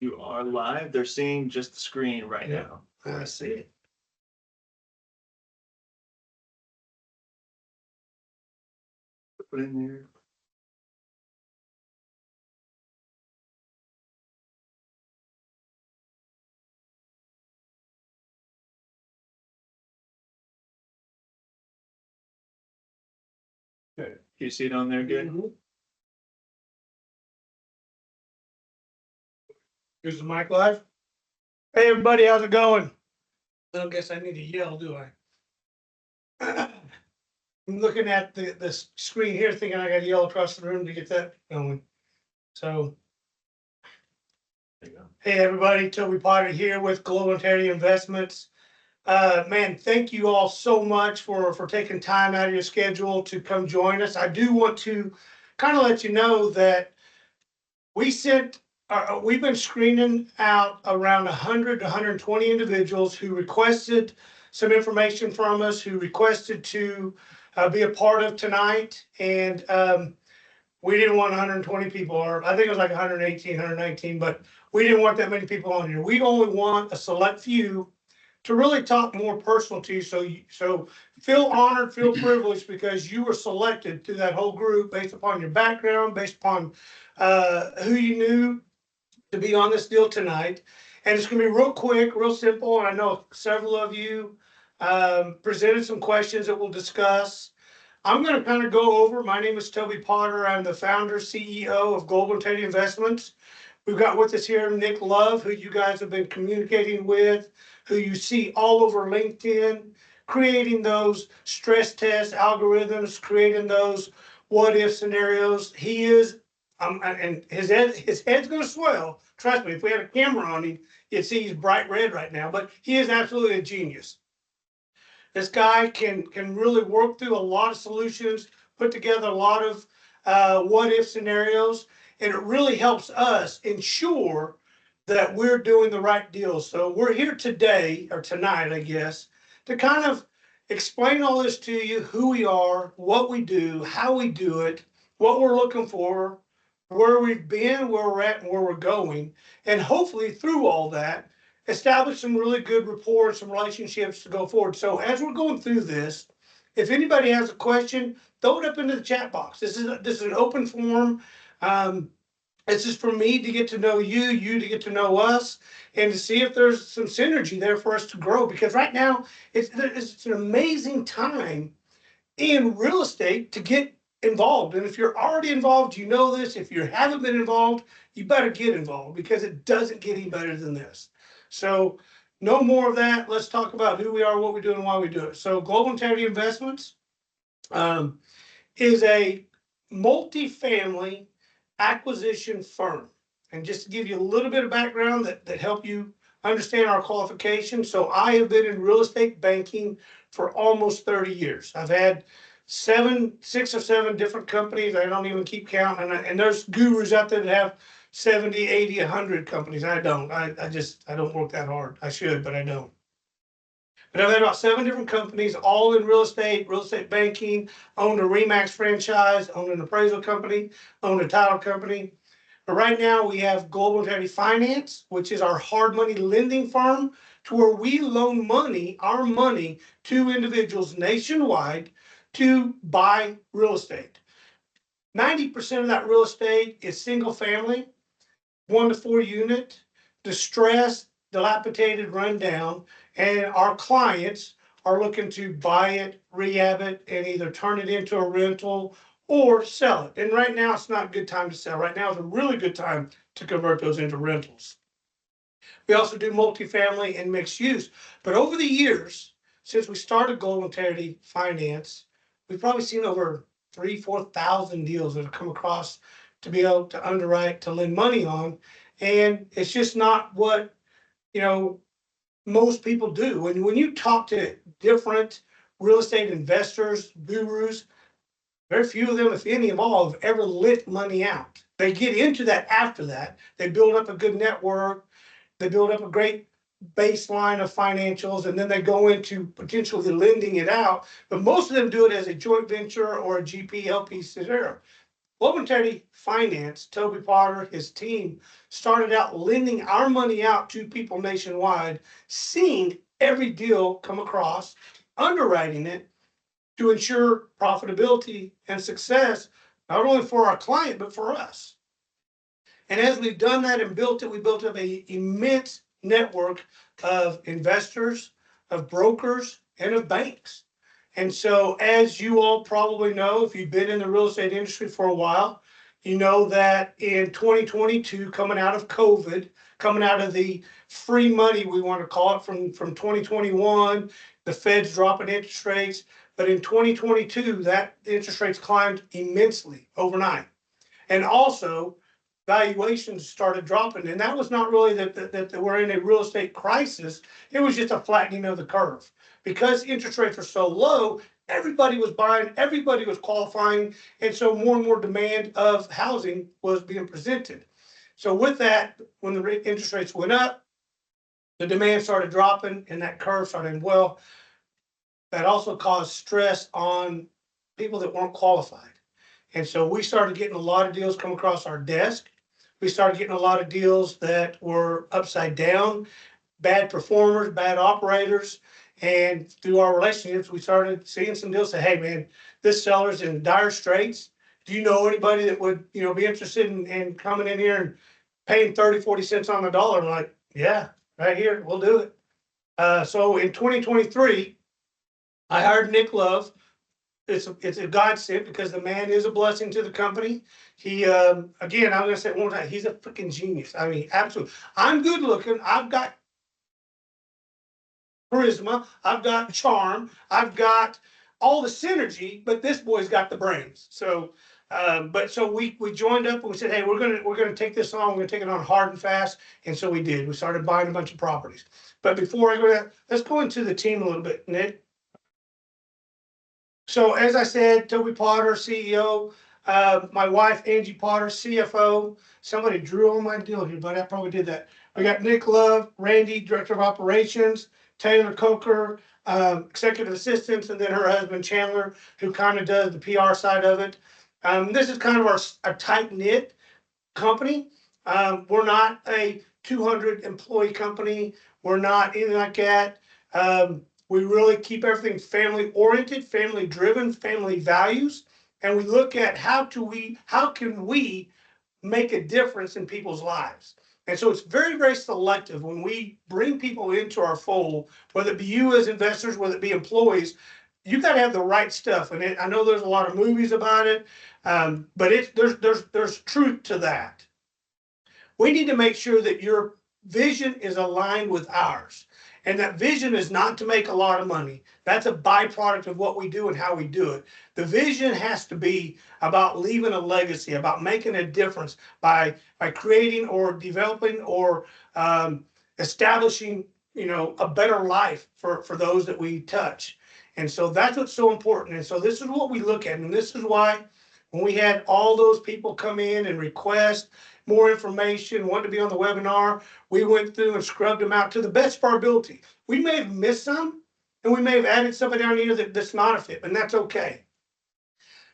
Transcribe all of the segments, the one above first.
You are live. They're seeing just the screen right Yeah. now. I see it. Put in there. Good. You see it on there good? Mhm. Is the mic live? Hey, everybody, how's it going? I don't guess I need to yell, do I? I'm looking at the screen here thinking I gotta yell across the room to get that going. So, There you go. hey, everybody, Toby Potter here with Global Integrity Investments. Man, thank you all so much for taking time out of your schedule to come join us. I do want to kind of let you know that we've been screening out around 100 to 120 individuals who requested some information from us, who requested to be a part of tonight. And we didn't want 120 people, or I think it was like 118, 119, but we didn't want that many people on here. We only want a select few to really talk more personal to you. So feel honored, feel privileged because you were selected to that whole group based upon your background, based upon who you knew to be on this deal tonight. And it's going to be real quick, real simple. And I know several of you presented some questions that we'll discuss. I'm going to kind of go over. My name is Toby Potter. I'm the founder, CEO of Global Integrity Investments. We've got with us here Nick Love, who you guys have been communicating with, who you see all over LinkedIn, creating those stress test algorithms, creating those what if scenarios. He is, and his head's going to swell. Trust me, if we had a camera on him, you'd see he's bright red right now, but he is absolutely a genius. This guy can really work through a lot of solutions, put together a lot of what if scenarios, and it really helps us ensure that we're doing the right deal. So we're here today, or tonight, I guess, to kind of explain all this to you, who we are, what we do, how we do it, what we're looking for, where we've been, where we're at, and where we're going. And hopefully through all that, establish some really good rapport, some relationships to go forward. So as we're going through this, if anybody has a question, throw it up into the chat box. This is an open forum. Um, this is for me to get to know you, you to get to know us, and to see if there's some synergy there for us to grow. Because right now, it's an amazing time in real estate to get involved. And if you're already involved, you know this. If you haven't been involved, you better get involved because it doesn't get any better than this. So no more of that. Let's talk about who we are, what we do, and why we do it. So Global Integrity Investments um, is a multifamily acquisition firm. And just to give you a little bit of background that help you understand our qualifications. So I have been in real estate banking for almost 30 years. I've had 6 or 7 different companies. I don't even keep count. And there's gurus out there that have 70, 80, 100 companies. I don't. I don't work that hard. I should, but I don't. But I've had about 7 different companies, all in real estate banking, owned a Remax franchise, owned an appraisal company, owned a title company. But right now we have Global Integrity Finance, which is our hard money lending firm, to where we loan money, our money, to individuals nationwide to buy real estate. 90% of that real estate is single family, 1 to 4 unit, distressed, dilapidated, run down, and our clients are looking to buy it, rehab it, and either turn it into a rental or sell it. And right now, it's not a good time to sell. Right now is a really good time to convert those into rentals. We also do multifamily and mixed use. But over the years, since we started Global Integrity Finance, we've probably seen over 4,000 deals that have come across to be able to underwrite, to lend money on. And it's just not what, you know, most people do. When you talk to different real estate investors, gurus, very few of them, if any of all, have ever lent money out. They get into that after that. They build up a good network. They build up a great baseline of financials, and then they go into potentially lending it out. But most of them do it as a joint venture or a GP LP scenario. Logan Teddy Finance, Toby Potter, his team started out lending our money out to people nationwide, seeing every deal come across, underwriting it to ensure profitability and success, not only for our client, but for us. And as we've done that and built it, we built up an immense network of investors, of brokers, and of banks. And so, as you all probably know, if you've been in the real estate industry for a while, you know that in 2022, coming out of COVID, coming out of the free money, we want to call it, from 2021, the Fed's dropping interest rates. But in 2022, that interest rates climbed immensely overnight. And also, valuations started dropping. And that was not really that we're in a real estate crisis. It was just a flattening of the curve. Because interest rates were so low, everybody was buying, everybody was qualifying. And so more and more demand of housing was being presented. So with that, when the interest rates went up, the demand started dropping and that curve started. Well, that also caused stress on people that weren't qualified. And so we started getting a lot of deals come across our desk. We started getting a lot of deals that were upside down, bad performers, bad operators. And through our relationships, we started seeing some deals say, hey man, this seller's in dire straits. Do you know anybody that would, be interested in coming in here and paying 30, 40 cents on the dollar? I'm like, yeah, right here, we'll do it. So in 2023, I hired Nick Love. It's a godsend because the man is a blessing to the company. He, again, I'm gonna say it one more time, he's a freaking genius. I mean, absolutely. I'm good looking. I've got charisma. I've got charm. I've got all the synergy, but this boy's got the brains. So, so we joined up and we said, hey, we're gonna take this on. We're gonna take it on hard and fast. And so we did. We started buying a bunch of properties. But before I go there, let's go into the team a little bit, Nick. So as I said, Toby Potter, CEO, my wife, Angie Potter, CFO. Somebody drew on my deal here, but I probably did that. We got Nick Love, Randy, Director of Operations, Taylor Coker, Executive Assistants, and then her husband, Chandler, who kind of does the PR side of it. This is kind of our tight-knit company. We're not a 200 employee company. We're not anything like that. We really keep everything family oriented, family driven, family values. And we look at how can we make a difference in people's lives. And so it's very, very selective when we bring people into our fold, whether it be you as investors, whether it be employees, you got to have the right stuff. And I know there's a lot of movies about it, but there's truth to that. We need to make sure that your vision is aligned with ours. And that vision is not to make a lot of money. That's a byproduct of what we do and how we do it. The vision has to be about leaving a legacy, about making a difference by creating or developing or establishing, a better life for those that we touch. And so that's what's so important. And so this is what we look at. And this is why when we had all those people come in and request more information, wanted to be on the webinar, we went through and scrubbed them out to the best of our ability. We may have missed some, and we may have added somebody on here that's not a fit, and that's okay.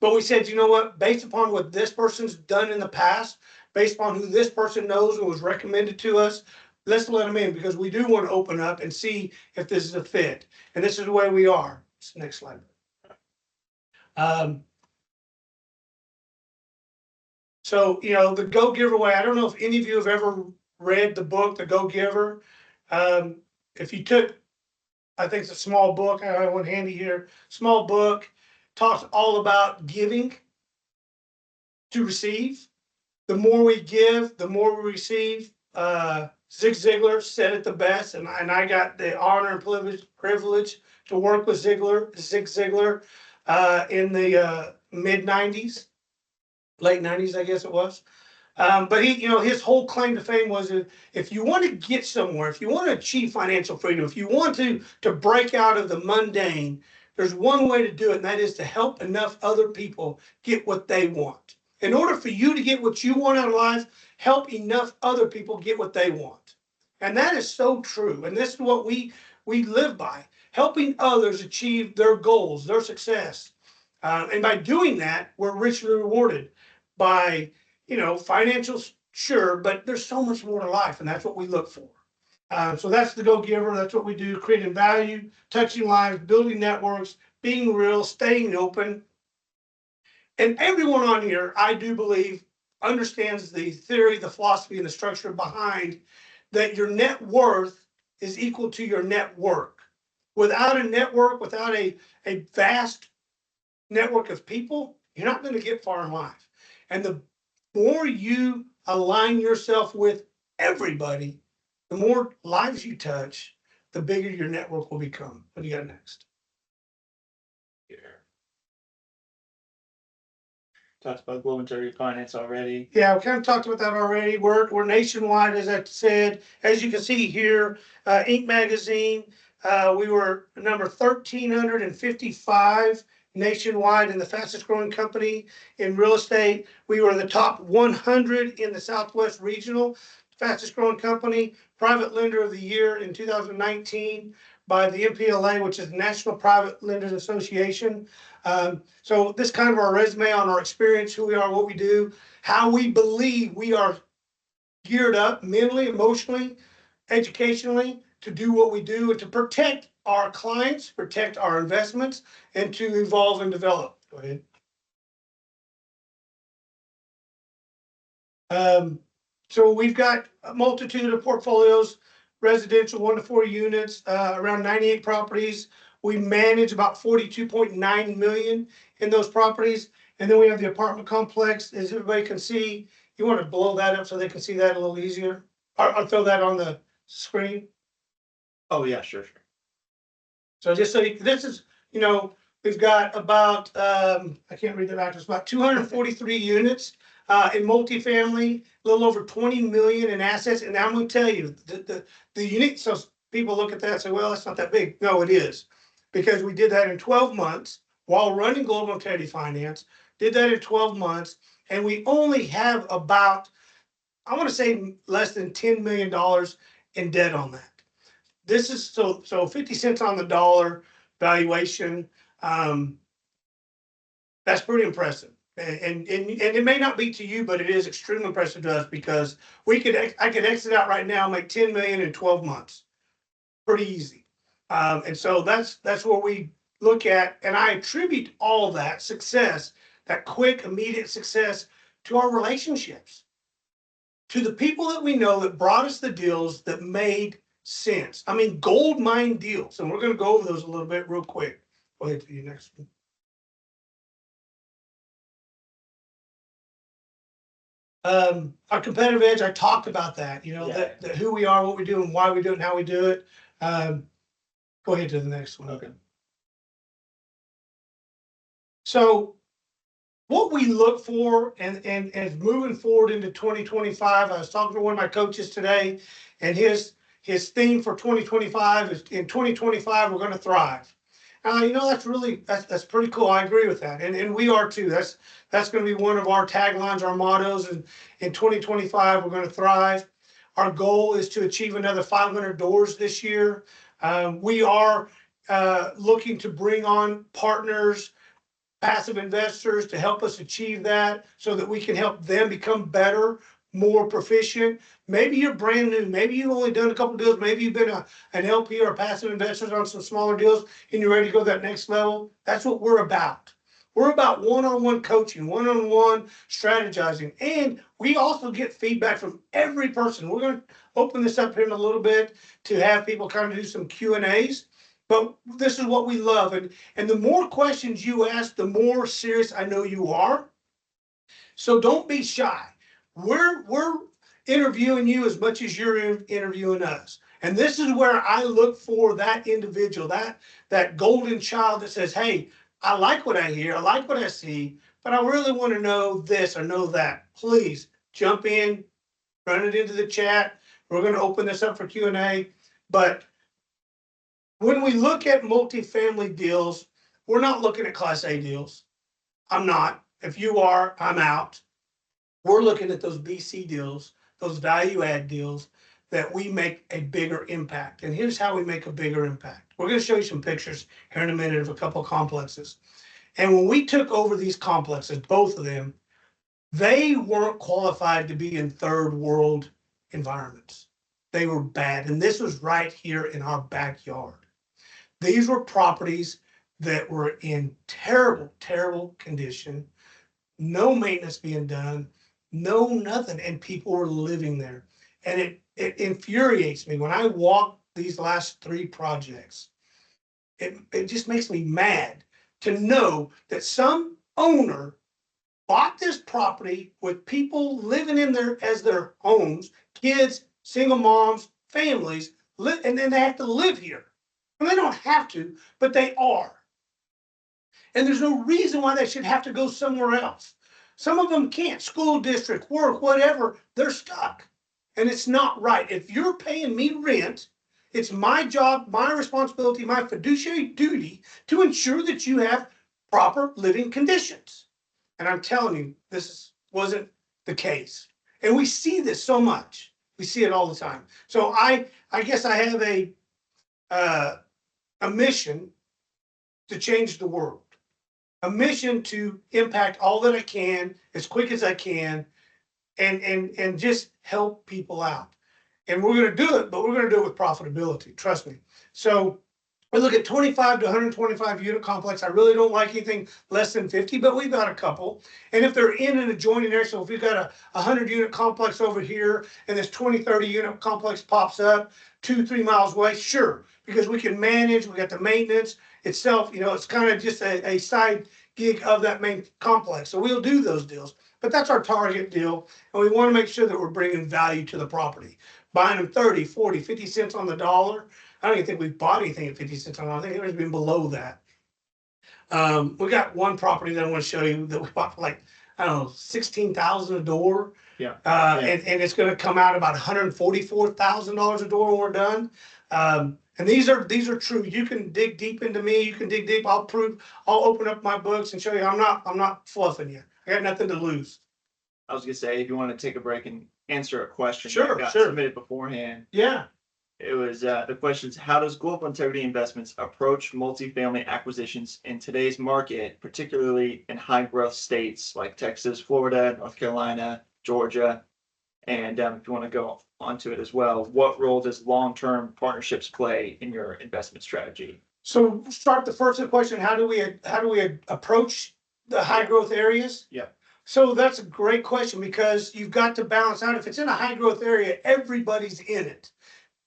But we said, you know what, based upon what this person's done in the past, based upon who this person knows and was recommended to us, let's let them in because we do want to open up and see if this is a fit. And this is the way we are. Next slide. So, the Go Giver way, I don't know if any of you have ever read the book, The Go Giver. If you took, I think it's a small book, I have one handy here, small book, talks all about giving to receive. The more we give, the more we receive. Zig Ziglar said it the best, and I got the honor and privilege to work with Zig Ziglar in the mid-90s. Late 90s, I guess it was. But he, his whole claim to fame was if you want to get somewhere, if you want to achieve financial freedom, if you want to break out of the mundane, there's one way to do it, and that is to help enough other people get what they want. In order for you to get what you want out of life, help enough other people get what they want. And that is so true. And this is what we live by, helping others achieve their goals, their success. And by doing that, we're richly rewarded. by, financials, sure, but there's so much more to life, and that's what we look for. So that's the go giver. That's what we do: creating value, touching lives, building networks, being real, staying open. And everyone on here, I do believe, understands the theory, the philosophy, and the structure behind that your net worth is equal to your network. Without a network, without a vast network of people, you're not going to get far in life. And the more you align yourself with everybody, the more lives you touch, the bigger your network will become. What do you got next? Here. Talked about global integrity finance already. Yeah, we kind of talked about that already. We're nationwide, as I said. As you can see here, Inc. magazine, we were number 1,355 nationwide and the fastest growing company in real estate. We were the top 100 in the Southwest regional, fastest growing company, private lender of the year in 2019 by the MPLA, which is the National Private Lenders Association. So this kind of our resume on our experience, who we are, what we do, how we believe we are geared up mentally, emotionally, educationally to do what we do and to protect our clients, protect our investments, and to evolve and develop. Go ahead. So we've got a multitude of portfolios, residential 1 to 4 units, around 98 properties. We manage about 42.9 million in those properties. And then we have the apartment complex, as everybody can see. You want to blow that up so they can see that a little easier? I'll throw that on the screen. Oh, yeah, sure. So just so this is, we've got about, I can't read the back, it's about 243 units in multifamily, a little over 20 million in assets. And I'm going to tell you, the unique, so people look at that and say, well, that's not that big. No, it is. Because we did that in 12 months while running Global Integrity Finance, did that in 12 months. And we only have about, I want to say less than $10 million in debt on that. This is so 50 cents on the dollar valuation. That's pretty impressive. And it may not be to you, but it is extremely impressive to us because I could exit out right now, make 10 million in 12 months. Pretty easy. And so that's what we look at. And I attribute all that success, that quick, immediate success, to our relationships, to the people that we know that brought us the deals that made sense. I mean, gold mine deals. And we're going to go over those a little bit real quick. Go ahead to the next one. Our competitive edge, I talked about that, that who we are, what we do, and why we do it, and how we do it. Go ahead to the next one. Okay. So what we look for and moving forward into 2025, I was talking to one of my coaches today, and his theme for 2025 is, in 2025, we're going to thrive. That's pretty cool. I agree with that. And we are too. That's going to be one of our taglines, our mottos. And in 2025, we're going to thrive. Our goal is to achieve another 500 doors this year. We are looking to bring on partners, passive investors to help us achieve that so that we can help them become better, more proficient. Maybe you're brand new. Maybe you've only done a couple deals. Maybe you've been an LP or a passive investor on some smaller deals and you're ready to go to that next level. That's what we're about. We're about one-on-one coaching, one-on-one strategizing. And we also get feedback from every person. We're going to open this up here in a little bit to have people kind of do some Q&As. But this is what we love. And the more questions you ask, the more serious I know you are. So don't be shy. We're interviewing you as much as you're interviewing us. And this is where I look for that individual, that golden child that says, hey, I like what I hear, I like what I see, but I really want to know this or know that. Please jump in, run it into the chat. We're going to open this up for Q&A. But when we look at multifamily deals, we're not looking at Class A deals. I'm not. If you are, I'm out. We're looking at those BC deals, those value add deals that we make a bigger impact. And here's how we make a bigger impact. We're going to show you some pictures here in a minute of a couple of complexes. And when we took over these complexes, both of them, They weren't qualified to be in third world environments. They were bad. And this was right here in our backyard. These were properties that were in terrible, terrible condition, no maintenance being done, no nothing, and people were living there. And it infuriates me when I walk these last three projects. It just makes me mad to know that some owner bought this property with people living in there as their homes, kids, single moms, families, and then they have to live here. And they don't have to, but they are. And there's no reason why they should have to go somewhere else. Some of them can't, school district, work, whatever, they're stuck. And it's not right. If you're paying me rent, it's my job, my responsibility, my fiduciary duty to ensure that you have proper living conditions. And I'm telling you, this wasn't the case. And we see this so much. We see it all the time. So I guess I have a mission to change the world, a mission to impact all that I can as quick as I can, and just help people out. And we're going to do it, but we're going to do it with profitability. Trust me. So we look at 25 to 125 unit complex. I really don't like anything less than 50, but we've got a couple. And if they're in an adjoining area, so if we've got a 100 unit complex over here and this 20, 30 unit complex pops up 2-3 miles away, sure, because we can manage, we got the maintenance itself, it's kind of just a side gig of that main complex. So we'll do those deals, but that's our target deal. And we want to make sure that we're bringing value to the property, buying them 30, 40, 50 cents on the dollar. I don't even think we've bought anything at 50 cents on. I think it's been below that. We got one property that I want to show you that we bought for like, I don't know, 16,000 a door. Yeah. And it's going to come out about $144,000 a door when we're done. And these are true. You can dig deep into me. You can dig deep. I'll open up my books and show you. I'm not fluffing you. I got nothing to lose. I was gonna say, if you want to take a break and answer a question Sure, that got sure. submitted beforehand, Yeah. it was the question's how does Global Integrity Investments approach multifamily acquisitions in today's market, particularly in high growth states like Texas, Florida, North Carolina, Georgia, and if you want to go onto it as well, what role does long term partnerships play in your investment strategy? So start the first question. How do we approach the high growth areas? Yeah. So that's a great question because you've got to balance out. If it's in a high growth area, everybody's in it.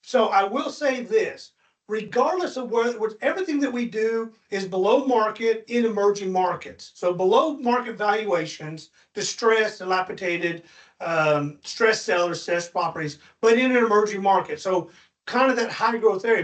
So I will say this, regardless of where everything that we do is below market in emerging markets. So below market valuations, distressed, dilapidated, stressed sellers, stressed properties, but in an emerging market. So kind of that high growth area.